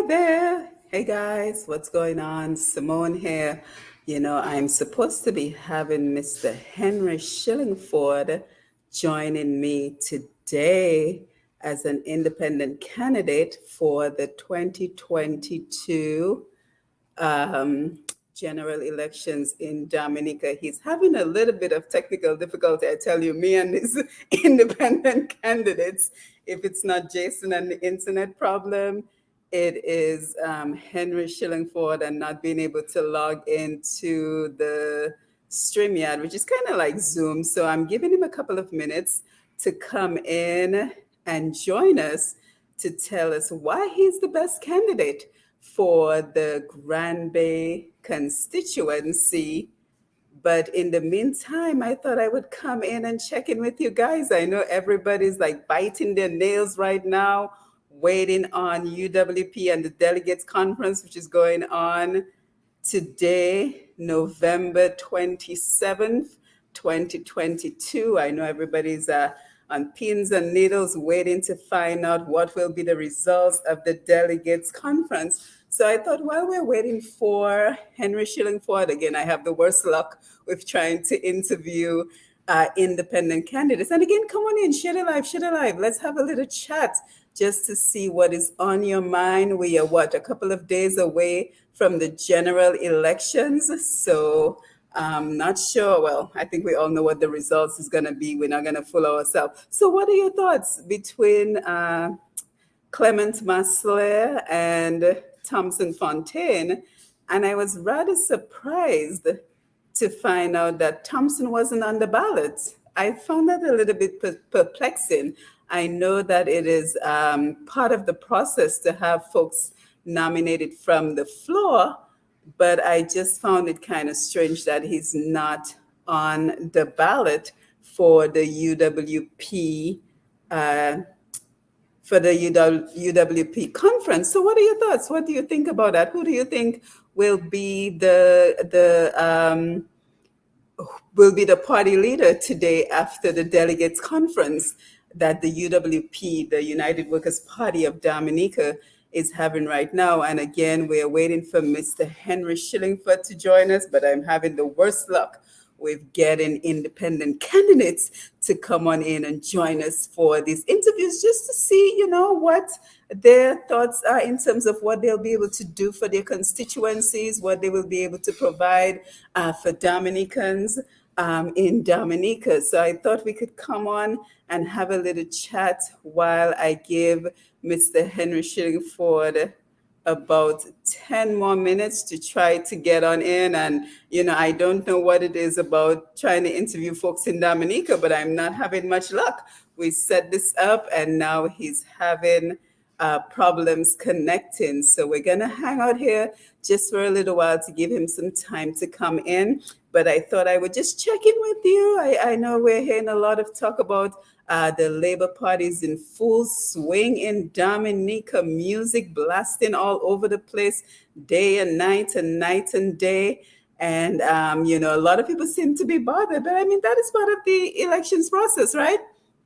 Hi there. Hey guys, what's going on? Simone here. I'm supposed to be having Mr. Henry Shillingford joining me today as an independent candidate for the 2022 um, general elections in Dominica. He's having a little bit of technical difficulty. I tell you, me and his independent candidates, if it's not Jason and the internet problem, it is Henry Shillingford and not being able to log into the StreamYard, which is kind of like Zoom. So I'm giving him a couple of minutes to come in and join us to tell us why he's the best candidate for the Grand Bay constituency. But in the meantime, I thought I would come in and check in with you guys. I know everybody's like biting their nails right now, waiting on UWP and the delegates conference, which is going on today, November 27th, 2022. I know everybody's on pins and needles waiting to find out what will be the results of the delegates conference. So I thought while we're waiting for Henry Shillingford, again, I have the worst luck with trying to interview independent candidates. And again, come on in, share it live, share it live. Let's have a little chat just to see what is on your mind. We are a couple of days away from the general elections. So not sure. Well, I think we all know what the results is going to be. We're not going to fool ourselves. So what are your thoughts between Clement Masler and Thompson Fontaine? And I was rather surprised to find out that Thompson wasn't on the ballot. I found that a little bit perplexing. I know that it is part of the process to have folks nominated from the floor, but I just found it kind of strange that he's not on the ballot for the UWP UWP conference. So, what are your thoughts? What do you think about that? Who do you think will be the party leader today after the delegates conference that the UWP, the United Workers Party of Dominica, is having right now? And again, we are waiting for Mr. Henry Shillingford to join us, but I'm having the worst luck with getting independent candidates to come on in and join us for these interviews just to see, what their thoughts are in terms of what they'll be able to do for their constituencies, what they will be able to provide for Dominicans in Dominica. So I thought we could come on and have a little chat while I give Mr. Henry Shillingford about 10 more minutes to try to get on in. And, I don't know what it is about trying to interview folks in Dominica, but I'm not having much luck. We set this up and now he's having problems connecting. So we're going to hang out here just for a little while to give him some time to come in. But I thought I would just check in with you. I know we're hearing a lot of talk about the Labour Party is in full swing in Dominica, music blasting all over the place, day and night and day. And, a lot of people seem to be bothered. But I mean, that is part of the elections process, right?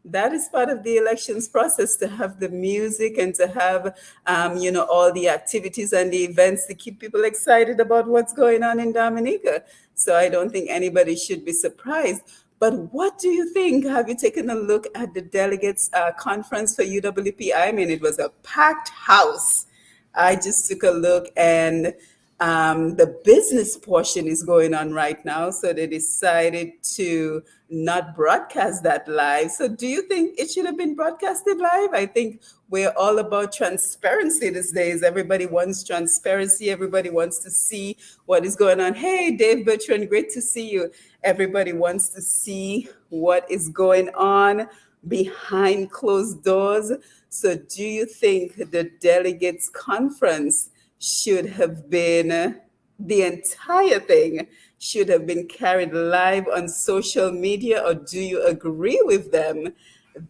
That is part of the elections process, to have the music and to have, all the activities and the events to keep people excited about what's going on in Dominica. So I don't think anybody should be surprised. But what do you think? Have you taken a look at the delegates conference for UWP? I mean, it was a packed house. I just took a look, and the business portion is going on right now. So they decided to not broadcast that live. So do you think it should have been broadcasted live? I think we're all about transparency these days. Everybody wants transparency. Everybody wants to see what is going on. Hey, Dave Bertrand, great to see you. Everybody wants to see what is going on behind closed doors. So do you think the delegates conference should have been, the entire thing should have been carried live on social media? Or do you agree with them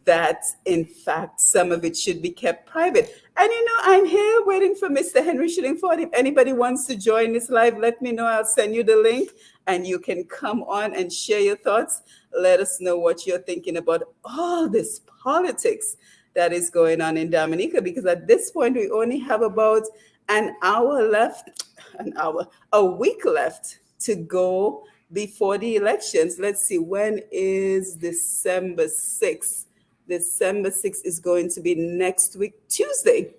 that in fact some of it should be kept private? And I'm here waiting for Mr. Henry Shillingford. If anybody wants to join this live, let me know. I'll send you the link and you can come on and share your thoughts. Let us know what you're thinking about all this politics that is going on in Dominica, because at this point we only have about an hour left, a week left to go before the elections. Let's see, when is December 6th? December 6th is going to be next week, Tuesday.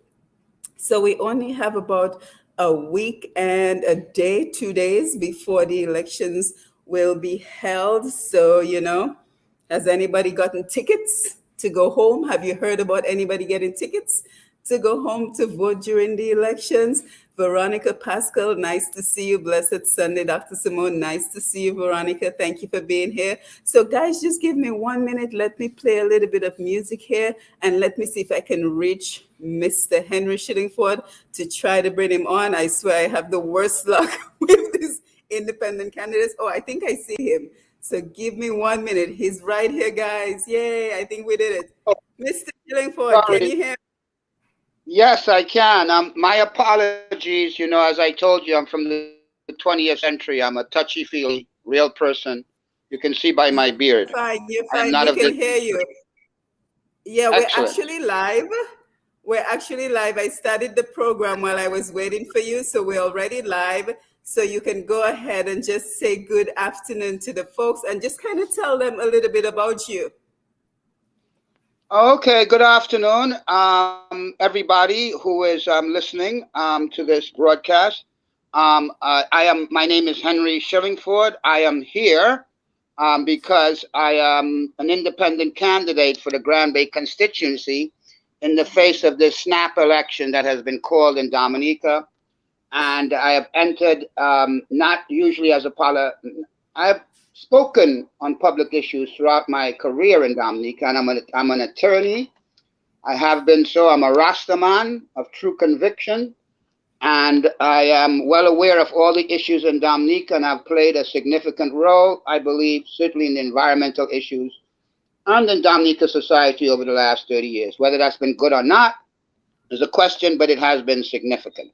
So we only have about a week and a day, 2 days before the elections will be held. So, has anybody gotten tickets to go home? Have you heard about anybody getting tickets to go home to vote during the elections? Veronica Pascal, nice to see you. Blessed Sunday, Dr. Simone, nice to see you, Veronica. Thank you for being here. So, guys, just give me 1 minute. Let me play a little bit of music here, and let me see if I can reach Mr. Henry Shillingford to try to bring him on. I swear I have the worst luck with these independent candidates. Oh, I think I see him. So give me 1 minute. He's right here, guys. Yay, I think we did it. Oh, Mr. Shillingford, can you sorry. hear me? Yes, I can. My apologies. As I told you, I'm from the 20th century. I'm a touchy-feely, real person. You can see by my beard. Fine, I you're am not fine. of We this. can hear you. Yeah, we're Excellent. actually live. We're actually live. I started the program while I was waiting for you, so we're already live. So you can go ahead and just say good afternoon to the folks and just kind of tell them a little bit about you. Okay, good afternoon, everybody who is listening to this broadcast. My name is Henry Shillingford. I am here because I am an independent candidate for the Grand Bay constituency in the face of this snap election that has been called in Dominica. And I have entered not usually as a I've spoken on public issues throughout my career in Dominica, and I'm an attorney. I have been so. I'm a Rastaman of true conviction, and I am well aware of all the issues in Dominica, and I've played a significant role, I believe, certainly in the environmental issues and in Dominica society over the last 30 years. Whether that's been good or not is a question, but it has been significant.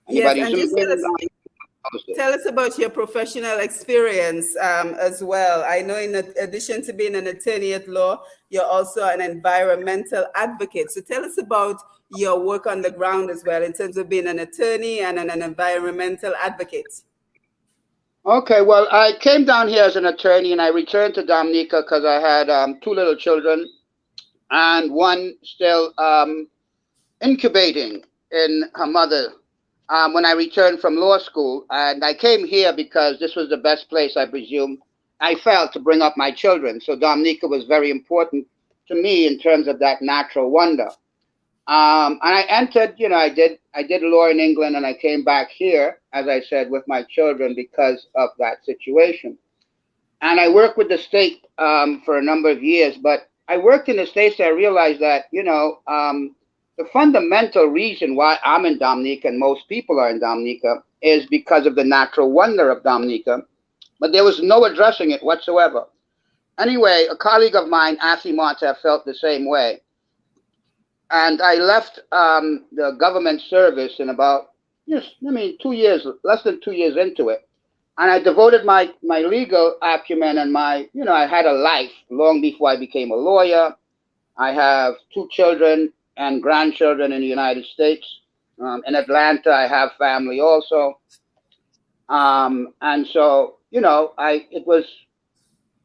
Yes, Anybody and who's just been in Dominica knows this. tell us about your professional experience as well. I know, in addition to being an attorney at law, you're also an environmental advocate. So tell us about your work on the ground as well, in terms of being an attorney and an environmental advocate. Okay, well, I came down here as an attorney and I returned to Dominica because I had two little children and one still incubating in her mother when I returned from law school. And I came here because this was the best place, I presume, I felt to bring up my children. So Dominica was very important to me in terms of that natural wonder. And I entered, I did law in England, and I came back here, as I said, with my children because of that situation. And I worked with the state for a number of years, but I worked in the states. I realized that, the fundamental reason why I'm in Dominica and most people are in Dominica is because of the natural wonder of Dominica, but there was no addressing it whatsoever. Anyway, a colleague of mine, Afi Marta, felt the same way. And I left the government service in about, yes, I mean, 2 years, less than 2 years into it. And I devoted my legal acumen and I had a life long before I became a lawyer. I have two children and grandchildren in the United States. In Atlanta, I have family also. And so, it was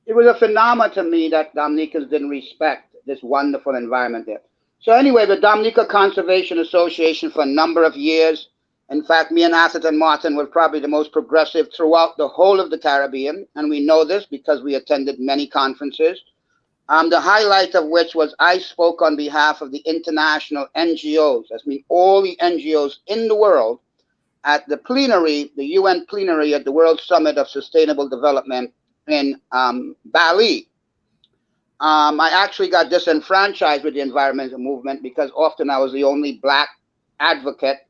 a phenomenon to me that Dominicans didn't respect this wonderful environment there. So anyway, the Dominica Conservation Association for a number of years. In fact, me and Atherton Martin were probably the most progressive throughout the whole of the Caribbean, and we know this because we attended many conferences. The highlight of which was I spoke on behalf of the international NGOs, I mean all the NGOs in the world, at the plenary, the UN plenary at the World Summit of Sustainable Development in Bali. I actually got disenfranchised with the environmental movement because often I was the only black advocate.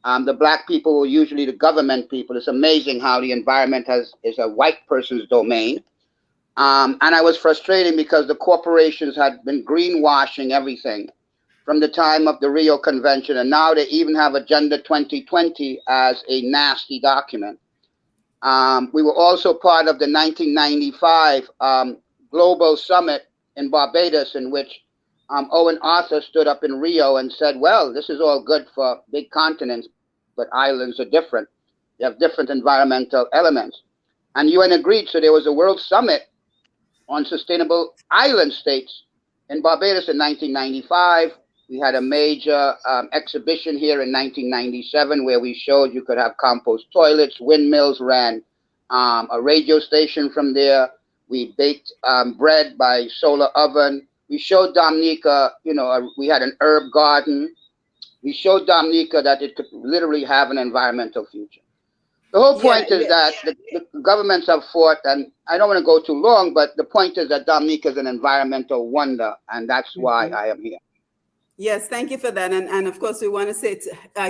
The black people were usually the government people. It's amazing how the environment is a white person's domain. And I was frustrated because the corporations had been greenwashing everything from the time of the Rio Convention, and now they even have Agenda 2020 as a nasty document. We were also part of the 1995 Global Summit in Barbados, in which Owen Arthur stood up in Rio and said, well, this is all good for big continents, but islands are different. They have different environmental elements. And UN agreed, so there was a World Summit on sustainable island states in Barbados in 1995. We had a major exhibition here in 1997 where we showed you could have compost toilets, windmills ran a radio station from there. We baked bread by solar oven. We showed Dominica, we had an herb garden. We showed Dominica that it could literally have an environmental future. The whole Yeah, point is yeah. that the governments have fought, and I don't want to go too long, but the point is that Dominica is an environmental wonder, and that's why Mhm. I am here. Yes, thank you for that. And of course, we want to say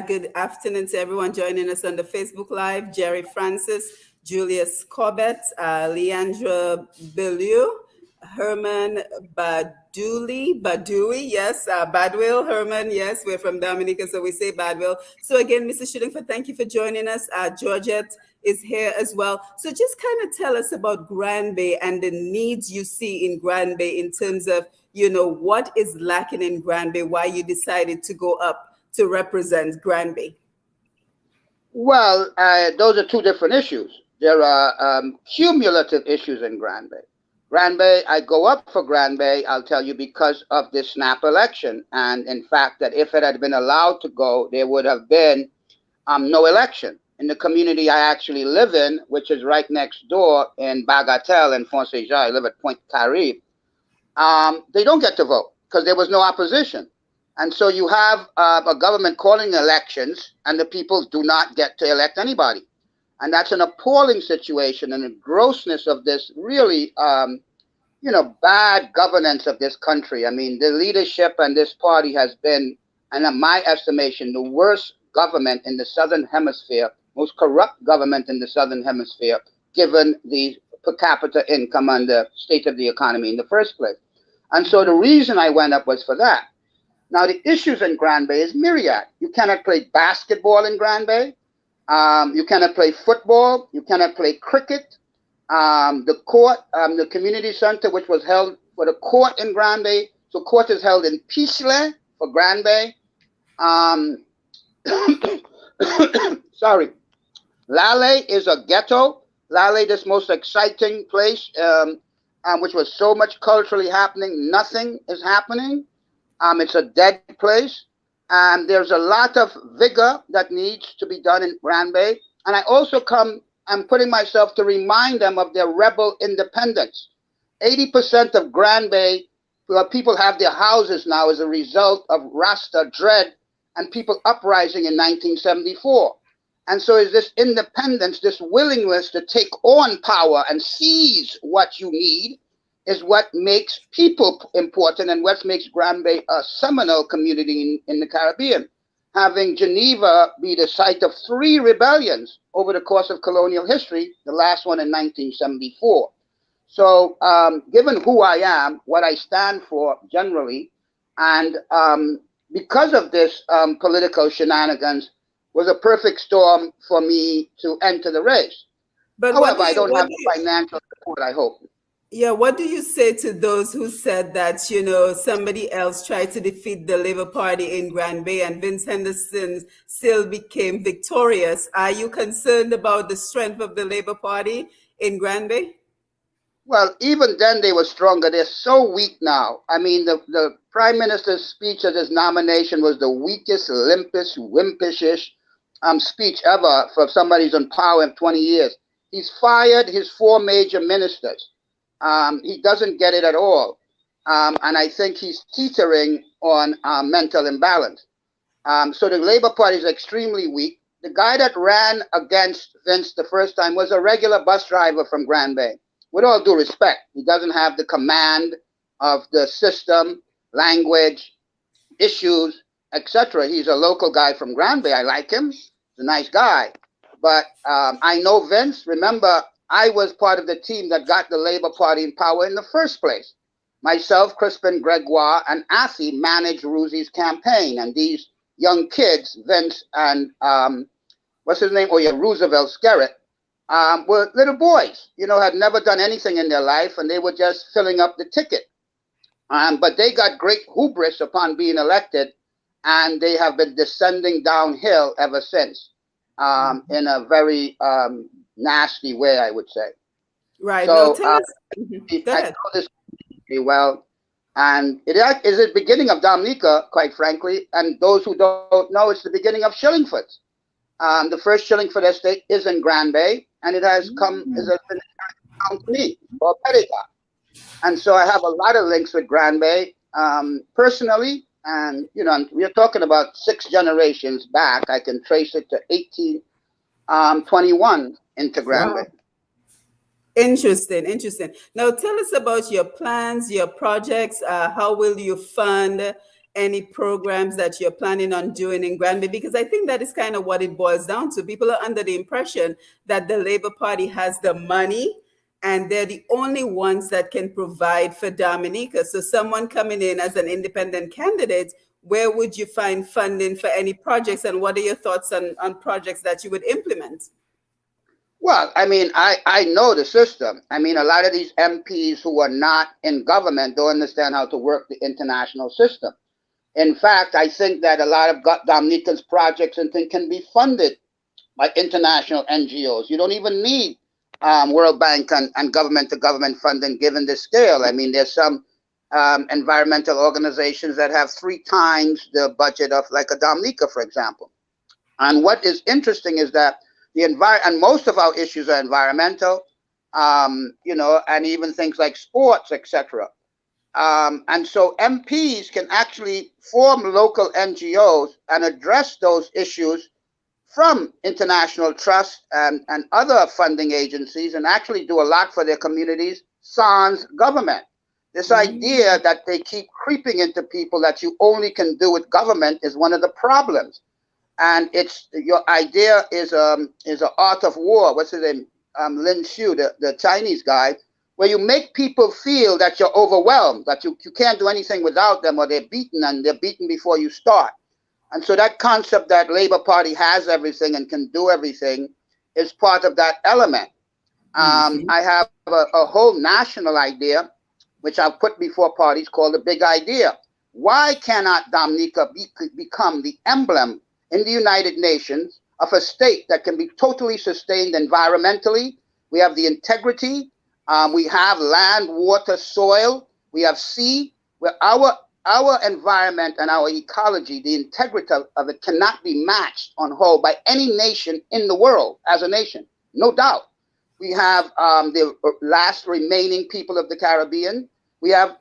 good afternoon to everyone joining us on the Facebook Live. Jerry Francis, Julius Corbett, Leandra Bellew, Herman Badui, yes, Badwill, Herman, yes, we're from Dominica, so we say Badwill. So again, Mr. Shillingford, thank you for joining us. Georgette is here as well. So just kind of tell us about Grand Bay and the needs you see in Grand Bay in terms of, what is lacking in Grand Bay, why you decided to go up to represent Grand Bay. Well, those are two different issues. There are cumulative issues in Grand Bay. Grand Bay, I go up for Grand Bay, I'll tell you, because of the snap election. And in fact, that if it had been allowed to go, there would have been no election. In the community I actually live in, which is right next door in Bagatelle and Fonseca, I live at Point Caribe, they don't get to vote because there was no opposition. And so you have a government calling elections, and the people do not get to elect anybody. And that's an appalling situation, and the grossness of this really, bad governance of this country. I mean, the leadership and this party has been, and in my estimation, the worst government in the Southern Hemisphere, most corrupt government in the Southern Hemisphere, given the per capita income and the state of the economy in the first place. And so the reason I went up was for that. Now, the issues in Grand Bay is myriad. You cannot play basketball in Grand Bay. You cannot play football. You cannot play cricket. The court, the community center, which was held for the court in Grand Bay. So court is held in Pisle for Grand Bay. Um, sorry. Lale is a ghetto. Lale, this most exciting place, which was so much culturally happening. Nothing is happening. It's a dead place. And there's a lot of vigor that needs to be done in Grand Bay. And I also I'm putting myself to remind them of their rebel independence. 80% of Grand Bay, people have their houses now as a result of Rasta dread and people uprising in 1974. And so is this independence, this willingness to take on power and seize what you need, is what makes people important and what makes Grand Bay a seminal community in the Caribbean. Having Geneva be the site of 3 rebellions over the course of colonial history, the last one in 1974. So given who I am, what I stand for generally, and because of this political shenanigans, was a perfect storm for me to enter the race. But However, I don't have the financial support, I hope. yeah, what do you say to those who said that, somebody else tried to defeat the Labour Party in Grand Bay and Vince Henderson still became victorious? Are you concerned about the strength of the Labour Party in Grand Bay? Well, even then they were stronger. They're so weak now. I mean, the Prime Minister's speech at his nomination was the weakest, limpest, wimpishish speech ever for somebody who's in power in 20 years. He's fired his 4 major ministers. He doesn't get it at all. And I think he's teetering on mental imbalance. So the Labour Party is extremely weak. The guy that ran against Vince the first time was a regular bus driver from Grand Bay. With all due respect, he doesn't have the command of the system, language, issues, etc. He's a local guy from Grand Bay. I like him. He's a nice guy. But I know Vince. Remember, I was part of the team that got the Labour Party in power in the first place. Myself, Crispin Gregoire, and Athie managed Ruzi's campaign. And these young kids, Vince and, what's his name? Oh, yeah, Roosevelt Skerritt, were little boys, had never done anything in their life, and they were just filling up the ticket. But they got great hubris upon being elected, and they have been descending downhill ever since, in a very nasty way, I would say. Right. Now So tell us. Mhm. Go I ahead. know this pretty well, and it is the beginning of Dominica, quite frankly. And those who don't know, it's the beginning of Shillingford. The first Shillingford estate is in Grand Bay, and it has come as Mm. a down to me or Petticoat. And so I have a lot of links with Grand Bay personally. And, we're talking about 6 generations back. I can trace it to 1821 into Grand Bay. Wow. Interesting, interesting. Now, tell us about your plans, your projects. How will you fund any programs that you're planning on doing in Granby? Because I think that is kind of what it boils down to. People are under the impression that the Labour Party has the money and they're the only ones that can provide for Dominica. So, someone coming in as an independent candidate, where would you find funding for any projects? And what are your thoughts on projects that you would implement? Well, I mean, I know the system. I mean, a lot of these MPs who are not in government don't understand how to work the international system. In fact, I think that a lot of Dominican's projects and things can be funded by international NGOs. You don't even need World Bank and government to government funding given the scale. I mean, there's some environmental organizations that have 3 times the budget of like a Dominica, for example. And what is interesting is that and most of our issues are environmental, and even things like sports, etc. And so MPs can actually form local NGOs and address those issues from international trust and other funding agencies, and actually do a lot for their communities sans government. This idea Mm. that they keep creeping into people that you only can do with government is one of the problems. And it's your idea is an art of war. What's his name? Lin Shu, the Chinese guy, where you make people feel that you're overwhelmed, that you can't do anything without them, or they're beaten, and they're beaten before you start. And so that concept that Labour Party has everything and can do everything is part of that element. Mhm. I have a whole national idea, which I've put before parties, called the Big Idea. Why cannot Dominica become the emblem in the United Nations of a state that can be totally sustained environmentally? We have the integrity, we have land, water, soil, we have sea, where our environment and our ecology, the integrity of it cannot be matched on whole by any nation in the world as a nation, no doubt. We have the last remaining people of the Caribbean. We have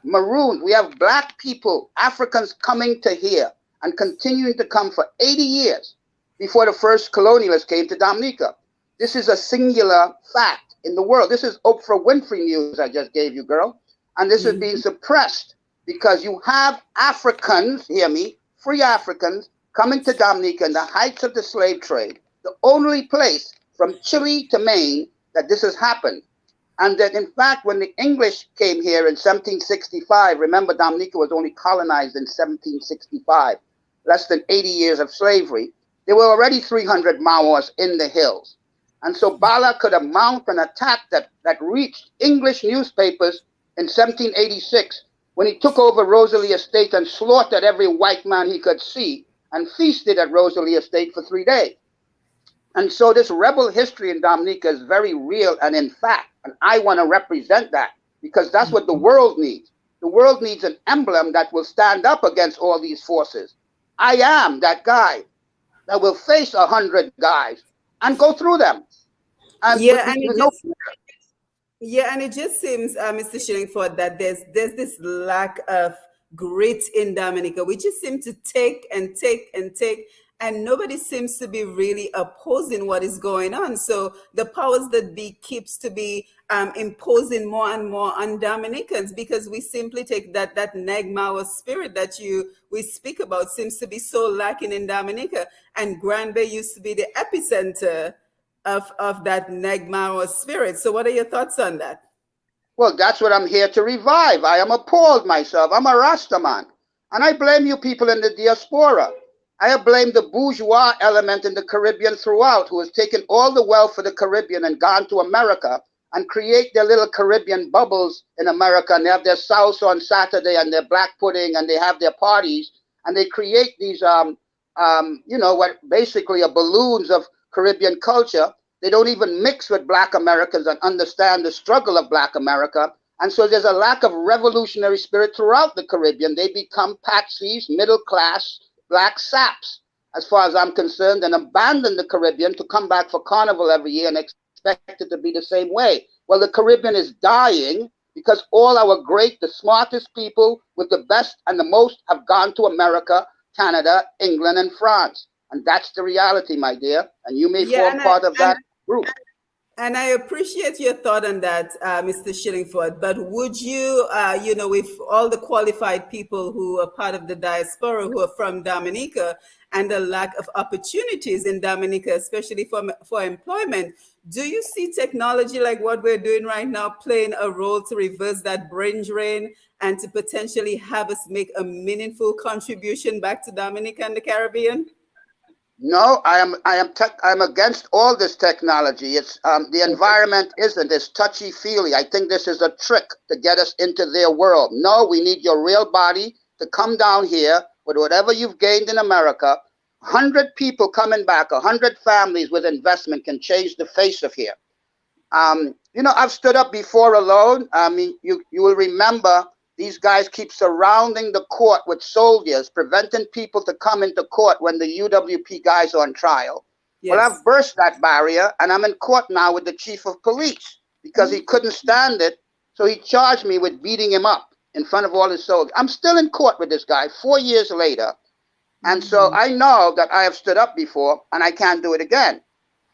maroons. We have black people, Africans coming to here and continuing to come for 80 years before the first colonialists came to Dominica. This is a singular fact in the world. This is Oprah Winfrey news I just gave you, girl. And this is being Mhm. suppressed because you have Africans, hear me, free Africans coming to Dominica in the heights of the slave trade, the only place from Chile to Maine that this has happened. And that, in fact, when the English came here in 1765, remember, Dominica was only colonized in 1765, less than 80 years of slavery, there were already 300 Maoris in the hills. And so Bala could have mounted an attack that reached English newspapers in 1786 when he took over Rosalie Estate and slaughtered every white man he could see and feasted at Rosalie Estate for 3 days. And so this rebel history in Dominica is very real and in fact, and I want to represent that because that's what the world needs. The world needs an emblem that will stand up against all these forces. I am that guy that will face 100 guys and go through them. And Yeah, we and it know. just Yeah, and it just seems, Mr. Shillingford, that there's this lack of grit in Dominica. We just seem to take and take and take, and nobody seems to be really opposing what is going on. So the powers that be keeps to be imposing more and more on Dominicans because we simply take that Negmawa spirit that you we speak about seems to be so lacking in Dominica, and Grand Bay used to be the epicenter of that Nagmaro spirit. So what are your thoughts on that? Well, that's what I'm here to revive. I am appalled myself. I'm a Rastaman. And I blame you people in the diaspora. I blame the bourgeois element in the Caribbean throughout who has taken all the wealth for the Caribbean and gone to America and create their little Caribbean bubbles in America. And they have their sauce on Saturday and their black pudding, and they have their parties, and they create these, what basically are balloons of Caribbean culture. They don't even mix with Black Americans and understand the struggle of Black America. And so there's a lack of revolutionary spirit throughout the Caribbean. They become patsies, middle class, black saps, as far as I'm concerned, and abandon the Caribbean to come back for Carnival every year and expect it to be the same way. Well, the Caribbean is dying because all our great, the smartest people with the best and the most have gone to America, Canada, England, and France. And that's the reality, my dear. And you may form part of that group. And I appreciate your thought on that, Mr. Shillingford. But would you, with all the qualified people who are part of the diaspora who are from Dominica and the lack of opportunities in Dominica, especially for employment, do you see technology like what we're doing right now playing a role to reverse that brain drain and to potentially have us make a meaningful contribution back to Dominica and the Caribbean? No, I'm against all this technology. It's the environment isn't as touchy feely. I think this is a trick to get us into their world. No, we need your real body to come down here with whatever you've gained in America. 100 people coming back, 100 families with investment can change the face of here. I've stood up before alone. I mean, you will remember. These guys keep surrounding the court with soldiers, preventing people to come into court when the UWP guys are on trial. Yes. Well, I've burst that barrier, and I'm in court now with the chief of police because he couldn't stand it. So he charged me with beating him up in front of all his soldiers. I'm still in court with this guy 4 years later. And so I know that I have stood up before, and I can't do it again.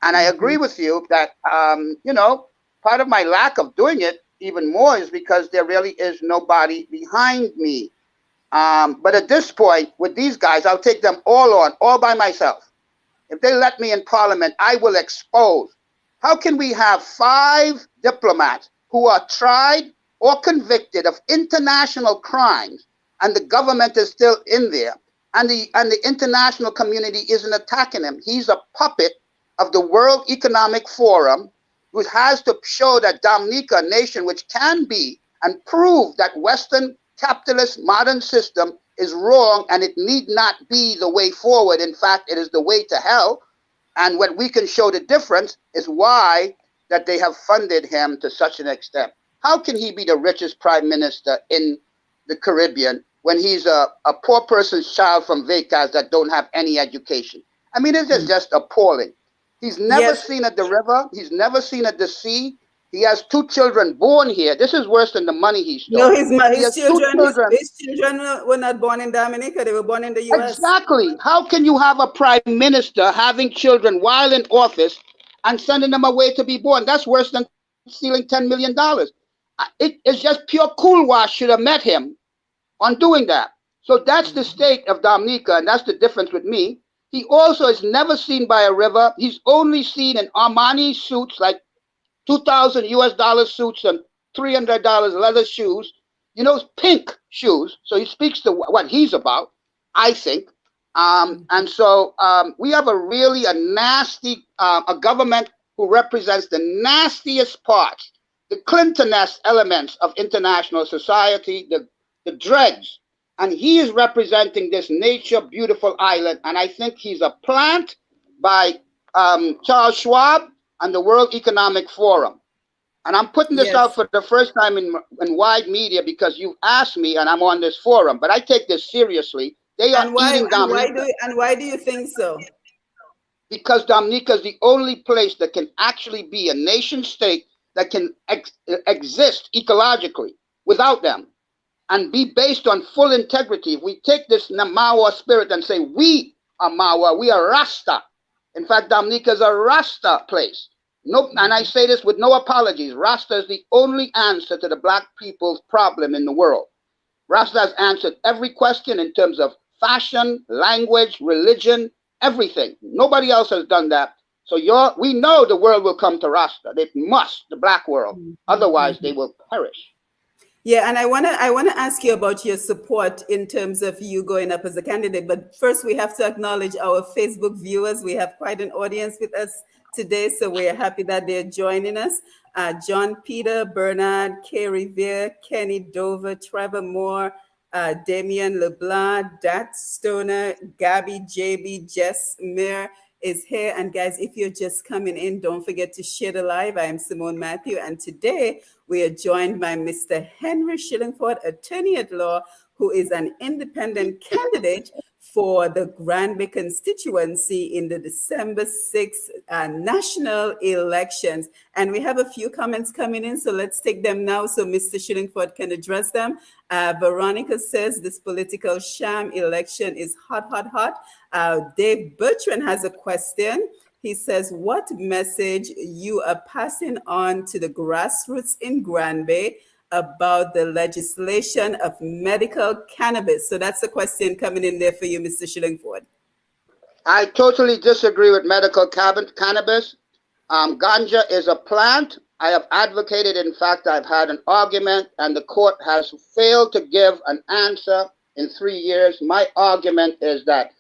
And I agree with you that, part of my lack of doing it even more is because there really is nobody behind me. But at this point, with these guys, I'll take them all by myself. If they let me in Parliament, I will expose. How can we have 5 diplomats who are tried or convicted of international crimes, and the government is still in there, and the international community isn't attacking him? He's a puppet of the World Economic Forum, who has to show that Dominica, a nation which can be and prove that Western capitalist modern system is wrong and it need not be the way forward. In fact, it is the way to hell. And when we can show the difference is why that they have funded him to such an extent. How can he be the richest prime minister in the Caribbean when he's a poor person's child from Vegas that don't have any education? I mean, it is just appalling. He's never seen at the river. He's never seen at the sea. He has 2 children born here. This is worse than the money he stole. No, his children were not born in Dominica. They were born in the U.S. Exactly. How can you have a prime minister having children while in office and sending them away to be born? That's worse than stealing $10 million. It's just pure cool wash should have met him on doing that. So that's the state of Dominica, and that's the difference with me. He also is never seen by a river. He's only seen in Armani suits, like $2,000 suits and $300 leather shoes, pink shoes. So he speaks to what he's about, I think. And so we have a nasty, a government who represents the nastiest parts, the Clinton-esque elements of international society, the dregs. And he is representing this nature beautiful island. And I think he's a plant by Charles Schwab and the World Economic Forum. And I'm putting this out for the first time in wide media because you asked me and I'm on this forum. But I take this seriously. They are eating Dominica. And why do you think so? Because Dominica is the only place that can actually be a nation state that can exist ecologically without them. And be based on full integrity. If we take this Mawa spirit and say, we are Mawa, we are Rasta. In fact, Dominica is a Rasta place. And I say this with no apologies. Rasta is the only answer to the Black people's problem in the world. Rasta has answered every question in terms of fashion, language, religion, everything. Nobody else has done that. So we know the world will come to Rasta. They must, the Black world. Otherwise, they will perish. Yeah, and I wanna ask you about your support in terms of you going up as a candidate. But first, we have to acknowledge our Facebook viewers. We have quite an audience with us today, so we're happy that they're joining us. John Peter, Bernard, Kay Revere, Kenny Dover, Trevor Moore, Damian LeBlanc, Dat Stoner, Gabby JB, Jess Mir is here. And guys, if you're just coming in, don't forget to share the live. I am Simone Matthew, and today we are joined by Mr. Henry Shillingford, attorney at law, who is an independent candidate for the Granby constituency in the December 6th national elections. And we have a few comments coming in, so let's take them now so Mr. Shillingford can address them. Veronica says this political sham election is hot, hot, hot. Dave Bertrand has a question. He says, what message you are passing on to the grassroots in Granby about the legislation of medical cannabis? So that's a question coming in there for you, Mr. Shillingford. I totally disagree with medical cannabis. Ganja is a plant. I have advocated, in fact, I've had an argument, and the court has failed to give an answer in 3 years. My argument is that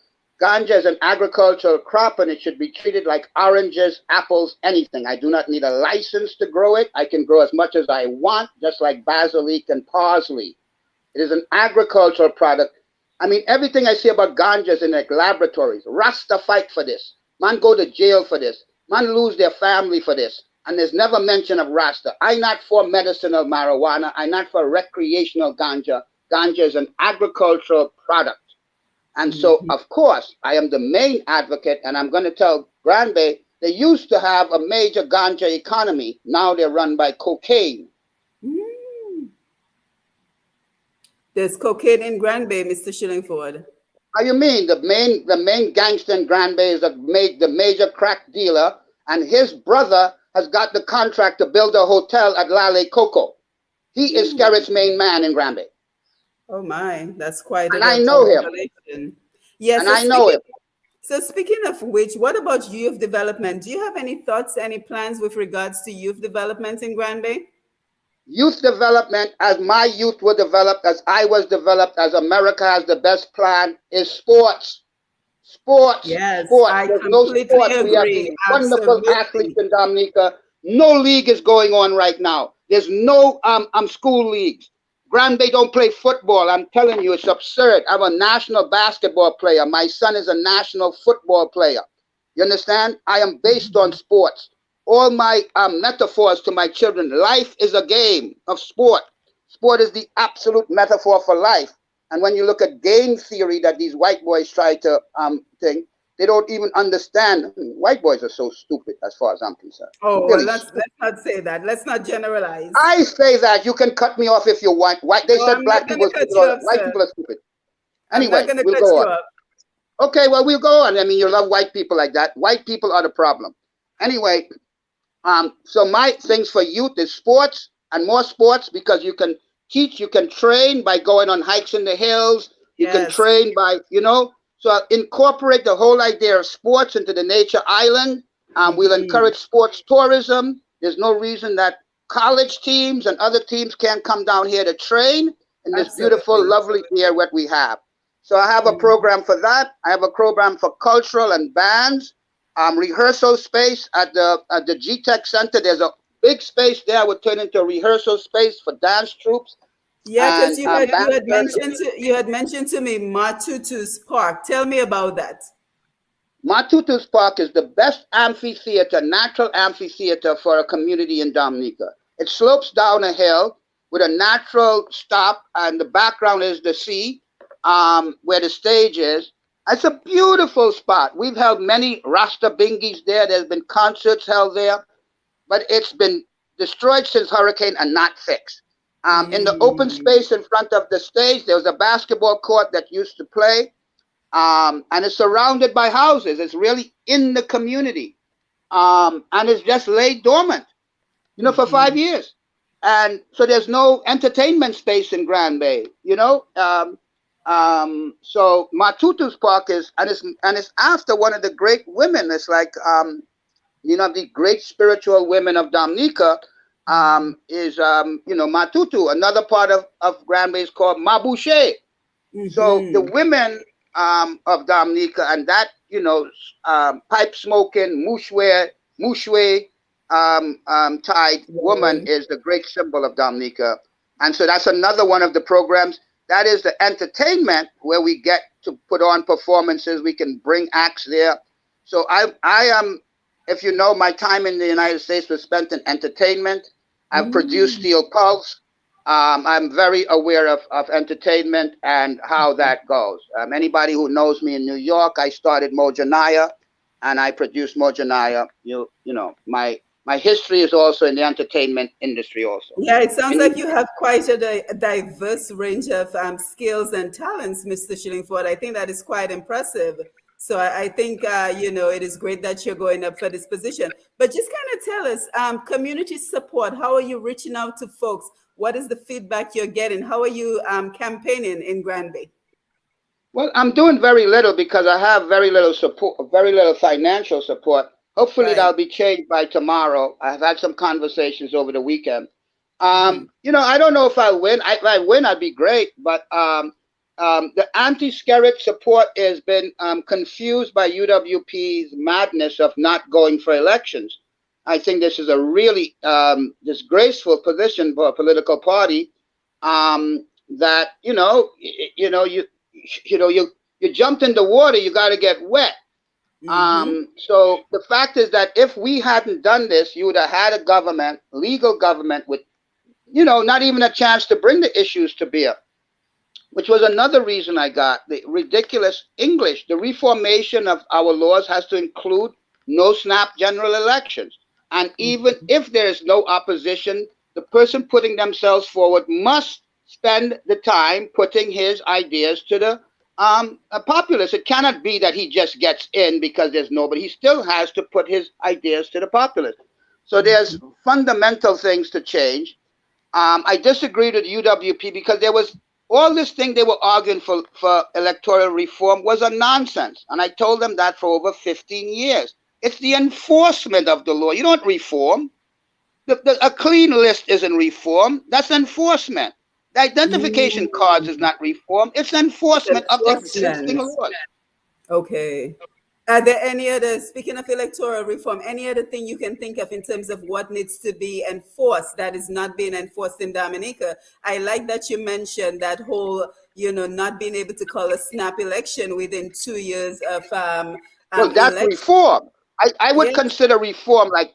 ganja is an agricultural crop, and it should be treated like oranges, apples, anything. I do not need a license to grow it. I can grow as much as I want, just like basilic and parsley. It is an agricultural product. I mean, everything I see about ganja is in like laboratories. Rasta fight for this. Man go to jail for this. Man lose their family for this. And there's never mention of Rasta. I'm not for medicinal marijuana. I'm not for recreational ganja. Ganja is an agricultural product. And so, of course, I am the main advocate, and I'm going to tell Granby, they used to have a major ganja economy. Now they're run by cocaine. There's cocaine in Granby, Mr. Shillingford. How you mean? The main gangster in Granby is the major crack dealer, and his brother has got the contract to build a hotel at Lale Coco. He is Skerritt's main man in Granby. Oh my, that's quite and I know him. Yes, and I know him. So speaking of which, what about youth development? Do you have any thoughts, any plans with regards to youth development in Granby? Youth development, as my youth were developed, as I was developed, as America has the best plan, is sports. Sports. Yes, sports. I There's completely no sports. agree. We have these wonderful athletes in Dominica. No league is going on right now. There's no school leagues. Granby don't play football. I'm telling you, it's absurd. I'm a national basketball player. My son is a national football player. You understand? I am based on sports. All my metaphors to my children, life is a game of sport. Sport is the absolute metaphor for life. And when you look at game theory that these white boys try to think, they don't even understand. White boys are so stupid as far as I'm concerned. Oh, really, well, let's not say that. Let's not generalize. I say that. You can cut me off if you want. They said black people are stupid. White people are stupid. Anyway, we'll go on. Okay, well, we'll go on. I mean, you love white people like that. White people are the problem. Anyway, so my things for youth is sports and more sports, because you can teach, you can train by going on hikes in the hills. You can train by, so incorporate the whole idea of sports into the nature island. We'll encourage sports tourism. There's no reason that college teams and other teams can't come down here to train in this beautiful, lovely air what we have. So I have a program for that. I have a program for cultural and bands. Rehearsal space at the G-Tech Center. There's a big space there. Would turn into a rehearsal space for dance troops. Yeah, because you had mentioned to me Matutu's Park. Tell me about that. Matutu's Park is the best amphitheater, natural amphitheater for a community in Dominica. It slopes down a hill with a natural stop, and the background is the sea, where the stage is. It's a beautiful spot. We've held many Rasta Bingis there. There's been concerts held there, but it's been destroyed since hurricane and not fixed. In the open space in front of the stage, there was a basketball court that used to play, and it's surrounded by houses. It's really in the community, and it's just laid dormant, for 5 years. And so there's no entertainment space in Granby, So Matutu's Park is, and it's after one of the great women. It's like, the great spiritual women of Dominica. Is Matutu. Another part of Granby is called Mabouche. So the women of Dominica and that, pipe smoking, mushware, Mushwe tied woman Right. is the great symbol of Dominica. And so that's another one of the programs. That is the entertainment where we get to put on performances. We can bring acts there. So I am, if you know, my time in the United States was spent in entertainment. I've produced Mm. Steel Pulse. I'm very aware of entertainment and how that goes. Anybody who knows me in New York, I started Mojanaya and I produced Mojanaya. You know, my history is also in the entertainment industry also. Yeah, it sounds And like you have quite a diverse range of skills and talents, Mr. Shillingford. I think that is quite impressive. So I think, it is great that you're going up for this position. But just kind of tell us, community support, how are you reaching out to folks? What is the feedback you're getting? How are you campaigning in Granby? well, I'm doing very little because I have very little support, very little financial support. Hopefully, Right. that'll be changed by tomorrow. I've had some conversations over the weekend. Hmm. I don't know if I win. If I win, I'd be great. But the anti-Skerritt support has been confused by UWP's madness of not going for elections. I think this is a really disgraceful position for a political party. That you jumped in the water, you got to get wet. Hmm. So the fact is that if we hadn't done this, you would have had a government, legal government, with not even a chance to bring the issues to bear, which was another reason I got the ridiculous English. The reformation of our laws has to include no snap general elections. And even if there is no opposition, the person putting themselves forward must spend the time putting his ideas to the populace. It cannot be that he just gets in because there's nobody. He still has to put his ideas to the populace. So there's fundamental things to change. I disagreed with UWP because there was all this thing they were arguing for electoral reform was a nonsense. And I told them that for over 15 years. It's the enforcement of the law. You don't reform. A clean list isn't reform. That's enforcement. The identification cards is Mm. not reform. It's It's enforcement of the existing enforcement. laws. Okay. Are there any other, speaking of electoral reform, any other thing you can think of in terms of what needs to be enforced that is not being enforced in Dominica? I like that you mentioned that whole, not being able to call a snap election within 2 years of Well, that's election. reform. I would Yes. consider reform like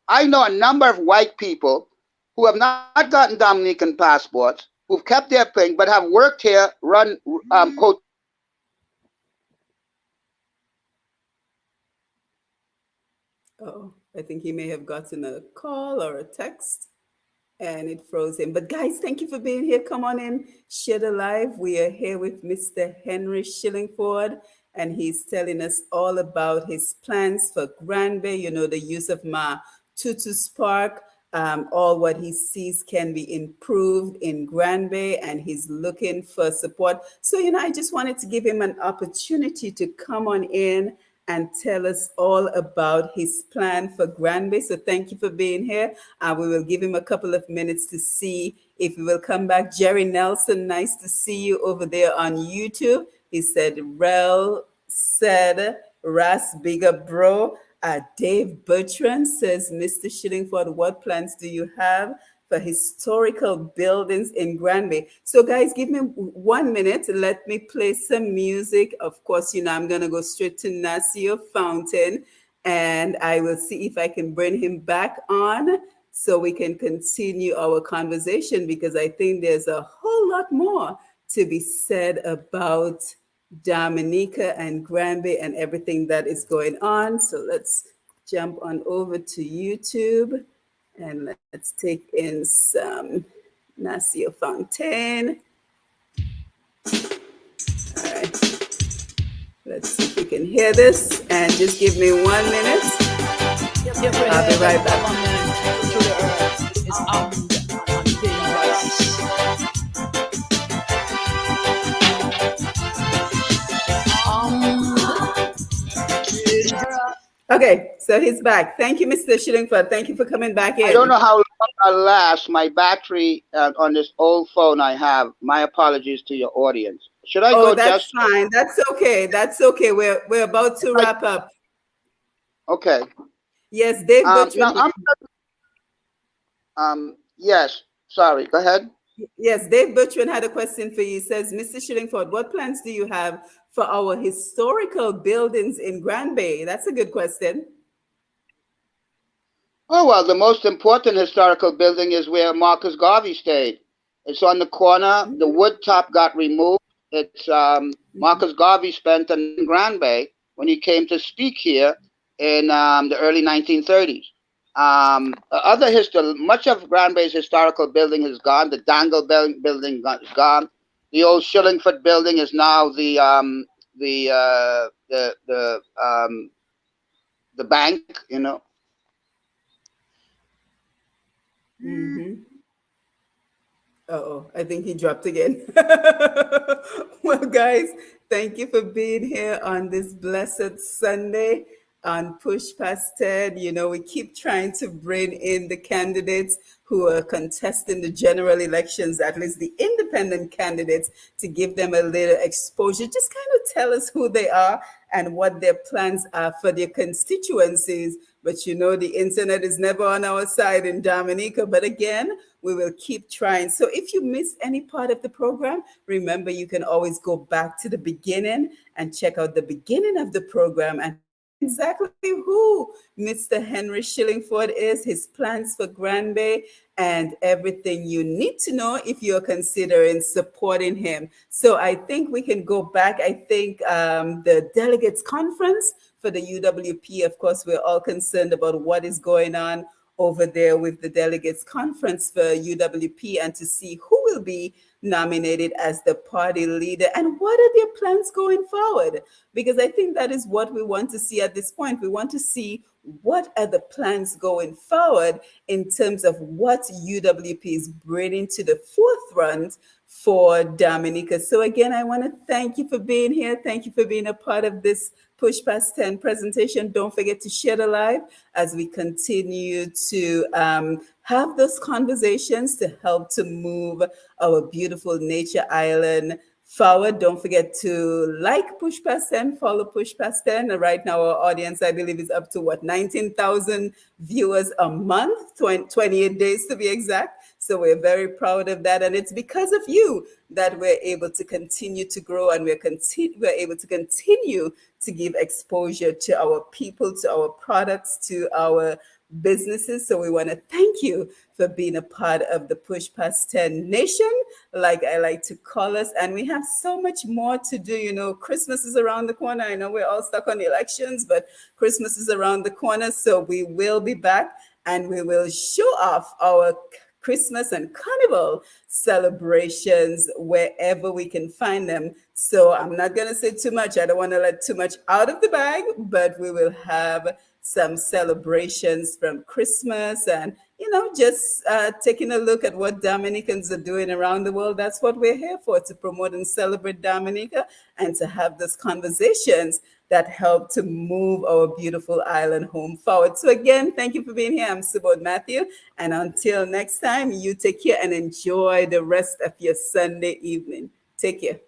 I know a number of white people who have not gotten Dominican passports, who've kept their thing, but have worked here, run hotels, Oh, I think he may have gotten a call or a text and it froze him. But guys, thank you for being here. Come on in, share the live. We are here with Mr. Henry Shillingford, and he's telling us all about his plans for Granby. The use of Ma Tutu Spark. All what he sees can be improved in Granby, and he's looking for support. So, I just wanted to give him an opportunity to come on in and tell us all about his plan for Granby. So thank you for being here. We will give him a couple of minutes to see if he will come back. Jerry Nelson, nice to see you over there on YouTube. He said, Rel said, Ras bigger bro. Dave Bertrand says, Mr. Shillingford, what plans do you have for historical buildings in Granby? So, guys, give me 1 minute. Let me play some music. Of course, I'm going to go straight to Nasio Fountain and I will see if I can bring him back on so we can continue our conversation because I think there's a whole lot more to be said about Dominica and Granby and everything that is going on. So let's jump on over to YouTube and let's take in some Nasio Fontaine. All right, let's see if we can hear this and just give me 1 minute. You ever I'll be heard right that back. government to the earth is armed and dangerous? Armed, dangerous. Okay, so he's back. Thank you, Mr. Shillingford. Thank you for coming back I don't in. know how long I'll last. My battery on this old phone I have. My apologies to your audience. Should I Oh, go that's just? fine. That's okay. That's okay. We're about to I, wrap up. okay. Yes, Dave Now Bertrand. yes. Sorry. Go ahead. Yes, Dave Bertrand had a question for you. He says, Mr. Shillingford, what plans do you have for our historical buildings in Grand Bay? That's a good question. Oh well, the most important historical building is where Marcus Garvey stayed. It's on the corner. The Mm-hmm. wood top got removed. It's Marcus Garvey spent a night in Grand Bay when he came to speak here in the early 1930s. Much of Grand Bay's historical building is gone. The building is gone. The old Shillingford building is now the bank. You know. Mm-hmm. Oh, I think he dropped again. Well, guys, thank you for being here on this blessed Sunday on Push Past 10. You know, we keep trying to bring in the candidates who are contesting the general elections, at least the independent candidates, to give them a little exposure. Just kind of tell us who they are and what their plans are for their constituencies. But you know, the internet is never on our side in Dominica. But again, we will keep trying. So if you missed any part of the program, remember you can always go back to the beginning and check out the beginning of the program and find out exactly who Mr. Henry Shillingford is, his plans for Grand Bay, and everything you need to know if you're considering supporting him. So I think we can go back. I think the delegates conference for the UWP, of course, we're all concerned about what is going on over there with the delegates conference for UWP and to see who will be nominated as the party leader and what are their plans going forward, because I think that is what we want to see at this point. We want to see what are the plans going forward in terms of what UWP is bringing to the forefront for Dominica. So again, I want to thank you for being here. Thank you for being a part of this Push Past 10 presentation. Don't forget to share the live as we continue to have those conversations to help to move our beautiful nature island forward. Don't forget to like Push Past 10, follow Push Past 10. Right now, our audience, I believe, is up to what, 19,000 viewers a month, 28 days to be exact. So we're very proud of that. And it's because of you that we're able to continue to grow and we're able to continue to give exposure to our people, to our products, to our businesses. So we want to thank you for being a part of the Push Past 10 Nation, like I like to call us. And we have so much more to do. You know, Christmas is around the corner. I know we're all stuck on the elections, but Christmas is around the corner. So we will be back and we will show off our Christmas and Carnival celebrations wherever we can find them. So I'm not going to say too much. I don't want to let too much out of the bag, but we will have some celebrations from Christmas and, you know, just taking a look at what Dominicans are doing around the world. That's what we're here for, to promote and celebrate Dominica and to have those conversations that help to move our beautiful island home forward. So again, thank you for being here. I'm Subodh Matthew. And until next time, you take care and enjoy the rest of your Sunday evening. Take care.